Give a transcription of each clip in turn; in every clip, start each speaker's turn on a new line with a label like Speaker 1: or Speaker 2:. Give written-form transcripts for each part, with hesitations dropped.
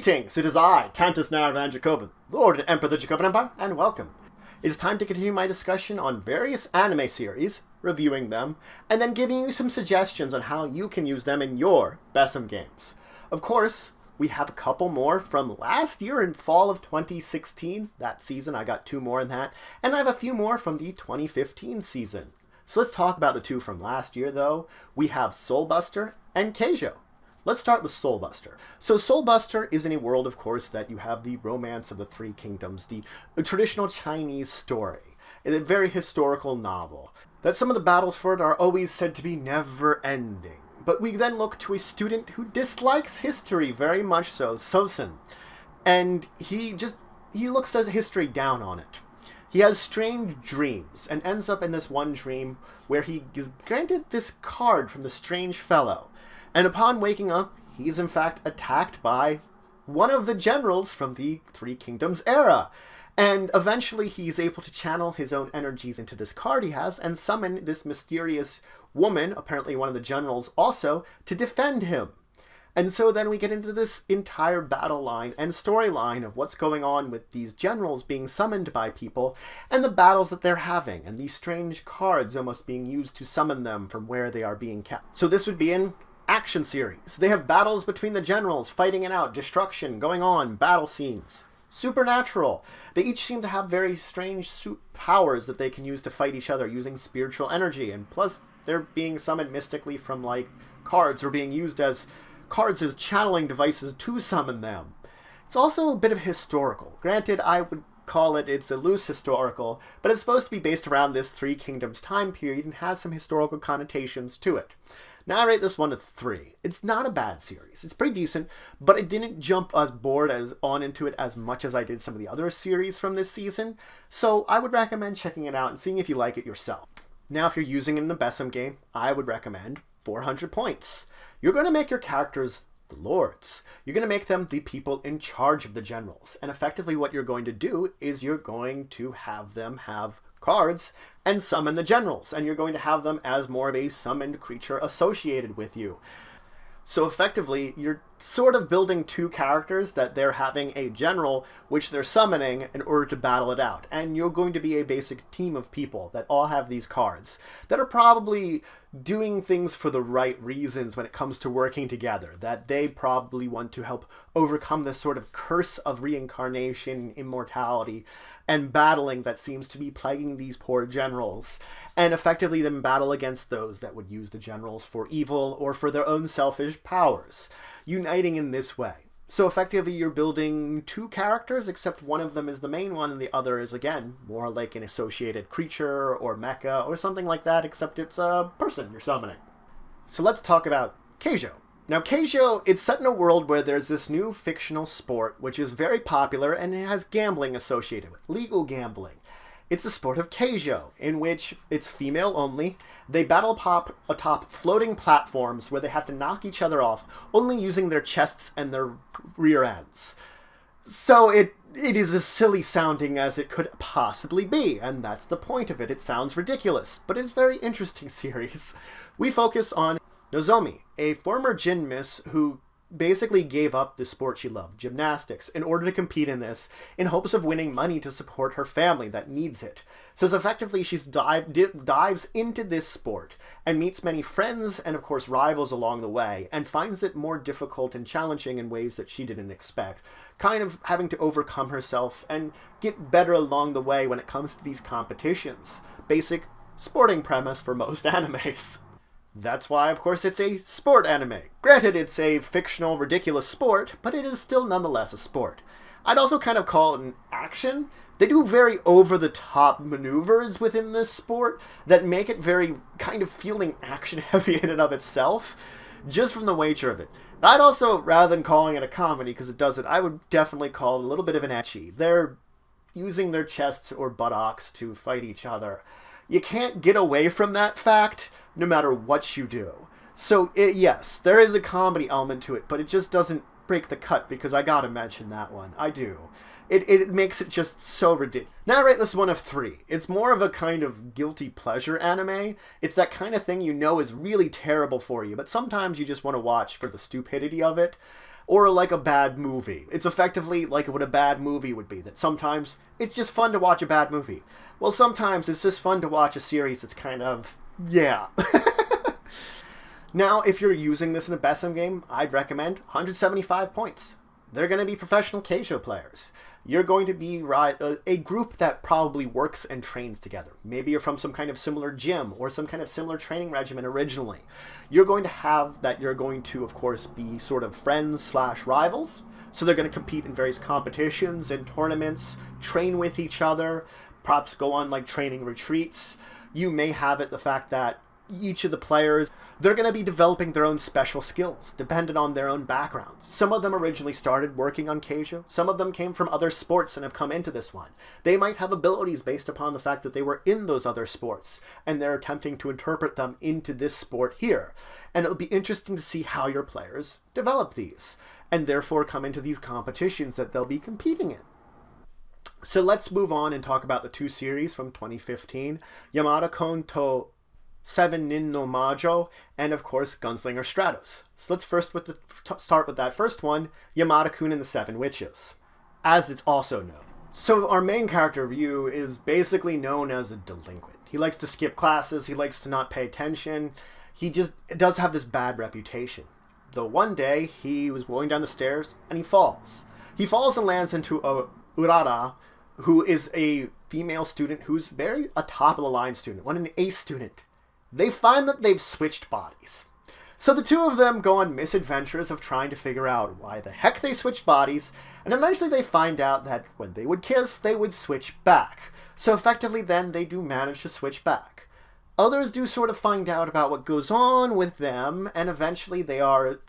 Speaker 1: Greetings, it is I, Tantus Naravan Dracovin, Lord and Emperor of the Dracovin Empire, and welcome. It is time to continue my discussion on various anime series, reviewing them, and then giving you some suggestions on how you can use them in your BESM games. Of course, we have a couple more from last year in fall of 2016. That season, I got 2 more in that, and I have a few more from the 2015 season. So let's talk about the 2 from last year, though. We have Soulbuster and Keijo. Let's start with Soulbuster. So Soulbuster is in a world, of course, that you have the romance of the 3 kingdoms, the traditional Chinese story, a very historical novel. That some of the battles for it are always said to be never-ending. But we then look to a student who dislikes history very much so, Sosen. And he looks at history down on it. He has strange dreams and ends up in this one dream where he is granted this card from the strange fellow. And upon waking up, he is in fact attacked by one of the generals from the 3 Kingdoms era. And eventually he's able to channel his own energies into this card he has and summon this mysterious woman, apparently one of the generals also, to defend him. And so then we get into this entire battle line and storyline of what's going on with these generals being summoned by people and the battles that they're having and these strange cards almost being used to summon them from where they are being kept. So this would be an action series. They have battles between the generals, fighting it out, destruction going on, battle scenes. Supernatural. They each seem to have very strange powers that they can use to fight each other using spiritual energy, and plus they're being summoned mystically from like cards or being used as cards as channeling devices to summon them. It's also a bit of historical. Granted, I would call it's a loose historical, but it's supposed to be based around this 3 Kingdoms time period and has some historical connotations to it. Now I rate this one a 3. It's not a bad series. It's pretty decent, but it didn't jump us bored into it as much as I did some of the other series from this season, so I would recommend checking it out and seeing if you like it yourself. Now if you're using it in the BESM game, I would recommend 400 points. You're going to make your characters the lords. You're going to make them the people in charge of the generals, and effectively what you're going to do is you're going to have them have cards and summon the generals, and you're going to have them as more of a summoned creature associated with you. So effectively, you're sort of building 2 characters that they're having a general which they're summoning in order to battle it out. And you're going to be a basic team of people that all have these cards that are probably doing things for the right reasons when it comes to working together. That they probably want to help overcome this sort of curse of reincarnation, immortality, and battling that seems to be plaguing these poor generals. And effectively then battle against those that would use the generals for evil or for their own selfish powers, uniting in this way. So effectively you're building 2 characters, except one of them is the main one and the other is, again, more like an associated creature or mecha or something like that, except it's a person you're summoning. So let's talk about Keijo. Now Keijo, it's set in a world where there's this new fictional sport which is very popular and it has gambling associated with it, legal gambling. It's the sport of Keijo, in which it's female only. They battle pop atop floating platforms where they have to knock each other off, only using their chests and their rear ends. So it is as silly sounding as it could possibly be, and that's the point of it. It sounds ridiculous, but it's a very interesting series. We focus on Nozomi, a former gym miss who basically gave up the sport she loved, gymnastics, in order to compete in this, in hopes of winning money to support her family that needs it. So effectively she dives into this sport and meets many friends and of course rivals along the way, and finds it more difficult and challenging in ways that she didn't expect, kind of having to overcome herself and get better along the way when it comes to these competitions. Basic sporting premise for most animes. That's why, of course, it's a sport anime. Granted, it's a fictional, ridiculous sport, but it is still nonetheless a sport. I'd also kind of call it an action. They do very over-the-top maneuvers within this sport that make it very kind of feeling action-heavy in and of itself, just from the nature of it. And I'd also, rather than calling it a comedy, because it doesn't, I would definitely call it a little bit of an ecchi. They're using their chests or buttocks to fight each other. You can't get away from that fact, no matter what you do. So, yes, there is a comedy element to it, but it just doesn't break the cut, because I gotta mention that one. I do. It makes it just so ridiculous. Now I rate this one of 3. It's more of a kind of guilty pleasure anime. It's that kind of thing you know is really terrible for you, but sometimes you just want to watch for the stupidity of it. or like a bad movie. It's effectively like what a bad movie would be, that sometimes it's just fun to watch a bad movie. Well, sometimes it's just fun to watch a series that's kind of, yeah. Now, if you're using this in a BESM game, I'd recommend 175 points. They're going to be professional Keijo players. You're going to be a group that probably works and trains together. Maybe you're from some kind of similar gym or some kind of similar training regimen originally. You're going to have that, you're going to, of course, be sort of friends/rivals. So they're going to compete in various competitions and tournaments, train with each other, perhaps go on like training retreats. You may have it the fact that each of the players, they're going to be developing their own special skills, dependent on their own backgrounds. Some of them originally started working on Keijo. Some of them came from other sports and have come into this one. They might have abilities based upon the fact that they were in those other sports, and they're attempting to interpret them into this sport here. And it'll be interesting to see how your players develop these, and therefore come into these competitions that they'll be competing in. So let's move on and talk about the two series from 2015, Yamada-Kun to 7 Nin no Majo, and of course Gunslinger Stratos. So let's start with that first one, Yamada-Kun and the 7 Witches, as it's also known. So our main character, Ryu, is basically known as a delinquent. He likes to skip classes, he likes to not pay attention, he just does have this bad reputation. Though one day, he was going down the stairs, and he falls. He falls and lands into a Urara, who is a female student who's a top-of-the-line student, an ace student. They find that they've switched bodies. So the two of them go on misadventures of trying to figure out why the heck they switched bodies, and eventually they find out that when they would kiss, they would switch back. So effectively then they do manage to switch back. Others do sort of find out about what goes on with them, and eventually they are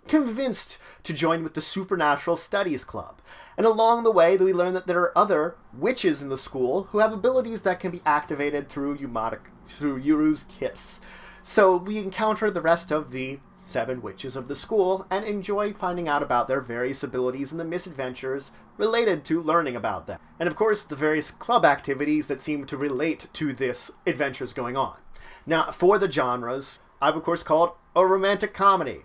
Speaker 1: convinced to join with the Supernatural Studies Club. And along the way, we learn that there are other witches in the school who have abilities that can be activated through Yuru's kiss. So we encounter the rest of the 7 witches of the school and enjoy finding out about their various abilities and the misadventures related to learning about them. And of course, the various club activities that seem to relate to this adventures going on. Now, for the genres, I would of course call it a romantic comedy.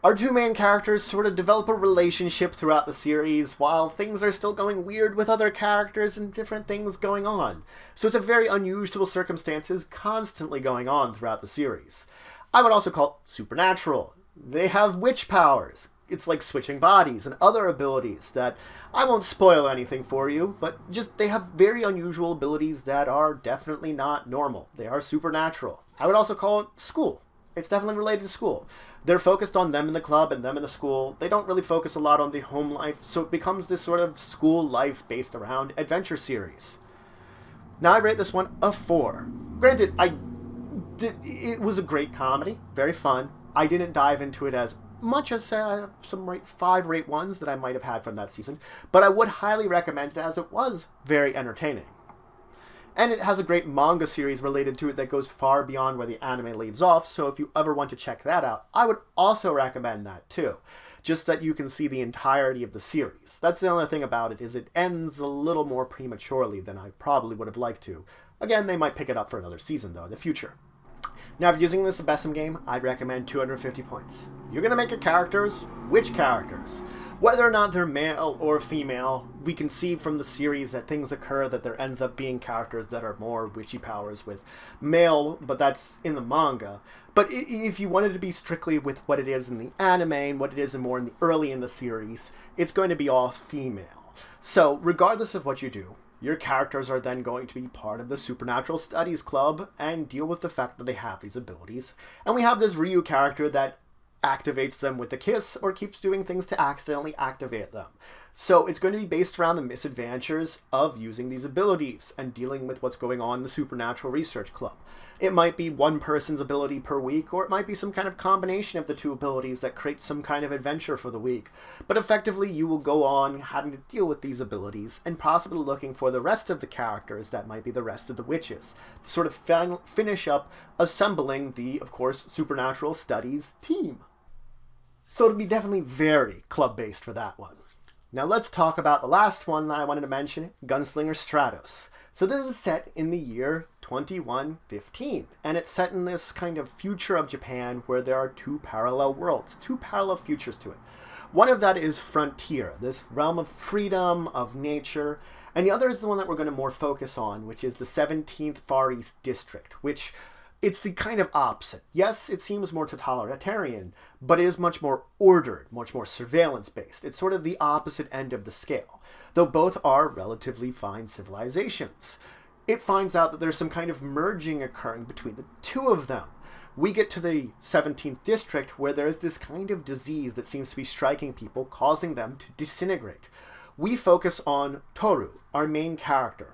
Speaker 1: Our two main characters sort of develop a relationship throughout the series while things are still going weird with other characters and different things going on. So it's a very unusual circumstances constantly going on throughout the series. I would also call it supernatural. They have witch powers. It's like switching bodies and other abilities that I won't spoil anything for you, but just they have very unusual abilities that are definitely not normal. They are supernatural. I would also call it school. It's definitely related to school. They're focused on them in the club and them in the school. They don't really focus a lot on the home life, so it becomes this sort of school life based around adventure series. Now I rate this one a 4. Granted, it was a great comedy, very fun. I didn't dive into it as much as some 5 rate ones that I might have had from that season, but I would highly recommend it as it was very entertaining. And it has a great manga series related to it that goes far beyond where the anime leaves off, so if you ever want to check that out, I would also recommend that too. Just that you can see the entirety of the series. That's the only thing about it, is it ends a little more prematurely than I probably would have liked to. Again, they might pick it up for another season though in the future. Now, if using this a BESM game, I'd recommend 250 points. You're going to make your characters, which characters? Whether or not they're male or female, we can see from the series that things occur that there ends up being characters that are more witchy powers with male, but that's in the manga. But if you wanted to be strictly with what it is in the anime and what it is more in the early in the series, it's going to be all female. So regardless of what you do, your characters are then going to be part of the Supernatural Studies Club and deal with the fact that they have these abilities. And we have this Ryu character that activates them with a kiss or keeps doing things to accidentally activate them. So it's going to be based around the misadventures of using these abilities and dealing with what's going on in the Supernatural Research Club. It might be one person's ability per week, or it might be some kind of combination of the two abilities that creates some kind of adventure for the week. But effectively, you will go on having to deal with these abilities and possibly looking for the rest of the characters that might be the rest of the witches to sort of finish up assembling the, of course, Supernatural Studies team. So it'll be definitely very club-based for that one. Now let's talk about the last one that I wanted to mention, Gunslinger Stratos. So this is set in the year 2115, and it's set in this kind of future of Japan where there are two parallel worlds, two parallel futures to it. One of that is Frontier, this realm of freedom, of nature, and the other is the one that we're going to more focus on, which is the 17th Far East District, which it's the kind of opposite. Yes, it seems more totalitarian, but it is much more ordered, much more surveillance-based. It's sort of the opposite end of the scale, though both are relatively fine civilizations. It finds out that there's some kind of merging occurring between the two of them. We get to the 17th District where there is this kind of disease that seems to be striking people, causing them to disintegrate. We focus on Toru, our main character.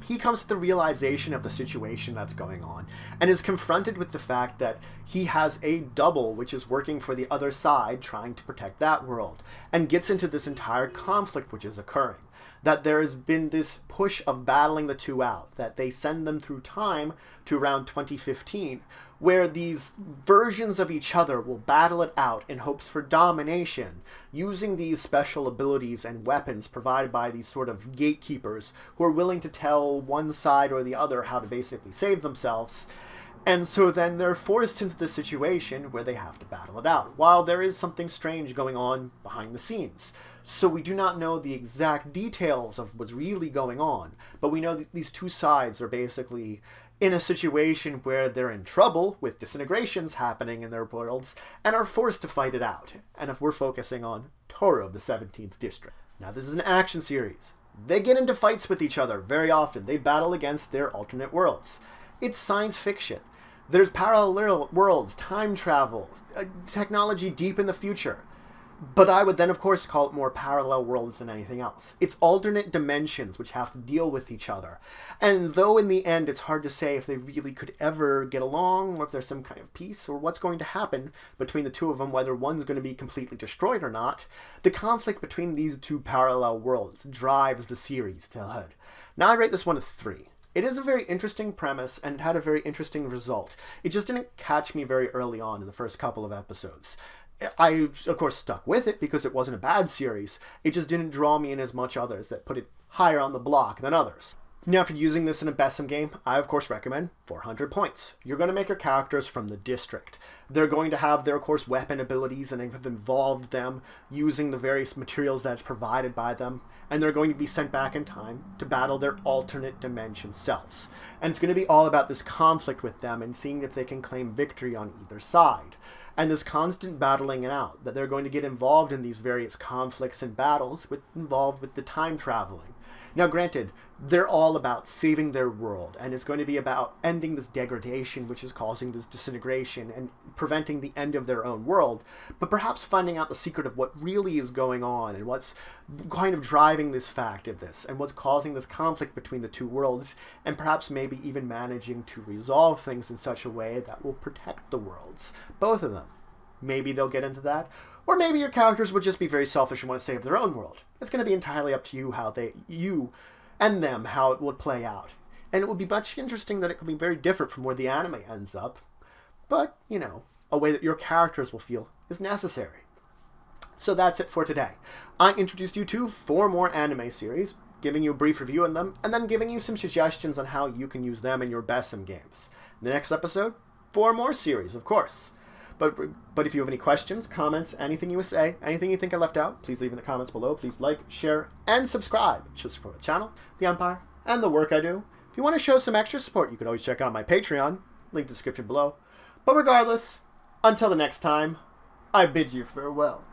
Speaker 1: He comes to the realization of the situation that's going on and is confronted with the fact that he has a double which is working for the other side trying to protect that world, and gets into this entire conflict which is occurring. That there has been this push of battling the two out, that they send them through time to around 2015, where these versions of each other will battle it out in hopes for domination, using these special abilities and weapons provided by these sort of gatekeepers who are willing to tell one side or the other how to basically save themselves. And so then they're forced into the situation where they have to battle it out, while there is something strange going on behind the scenes. So we do not know the exact details of what's really going on, but we know that these two sides are basically in a situation where they're in trouble with disintegrations happening in their worlds and are forced to fight it out. And if we're focusing on Toru of the 17th District. Now this is an action series. They get into fights with each other very often. They battle against their alternate worlds. It's science fiction. There's parallel worlds, time travel, technology deep in the future. But I would then, of course, call it more parallel worlds than anything else. It's alternate dimensions which have to deal with each other. And though in the end it's hard to say if they really could ever get along, or if there's some kind of peace, or what's going to happen between the two of them, whether one's going to be completely destroyed or not, the conflict between these two parallel worlds drives the series to HUD. Now I rate this one a 3. It is a very interesting premise and had a very interesting result. It just didn't catch me very early on in the first couple of episodes. I, of course, stuck with it because it wasn't a bad series. It just didn't draw me in as much others that put it higher on the block than others. Now, after using this in a BESM game, I, of course, recommend 400 points. You're going to make your characters from the district. They're going to have their, of course, weapon abilities, and they have involved them using the various materials that's provided by them, and they're going to be sent back in time to battle their alternate dimension selves. And it's going to be all about this conflict with them and seeing if they can claim victory on either side. And this constant battling it out, that they're going to get involved in these various conflicts and battles involved with the time traveling. Now granted, they're all about saving their world, and it's going to be about ending this degradation which is causing this disintegration and preventing the end of their own world, but perhaps finding out the secret of what really is going on and what's kind of driving this fact of this and what's causing this conflict between the two worlds, and perhaps maybe even managing to resolve things in such a way that will protect the worlds, both of them. Maybe they'll get into that. Or maybe your characters would just be very selfish and want to save their own world. It's going to be entirely up to you how it would play out. And it would be much interesting that it could be very different from where the anime ends up. But, you know, a way that your characters will feel is necessary. So that's it for today. I introduced you to 4 more anime series, giving you a brief review on them, and then giving you some suggestions on how you can use them in your BESM games. In the next episode, 4 more series, of course. But if you have any questions, comments, anything you would say, anything you think I left out, please leave in the comments below. Please like, share, and subscribe to support the channel, the Empire, and the work I do. If you want to show some extra support, you can always check out my Patreon, link in the description below. But regardless, until the next time, I bid you farewell.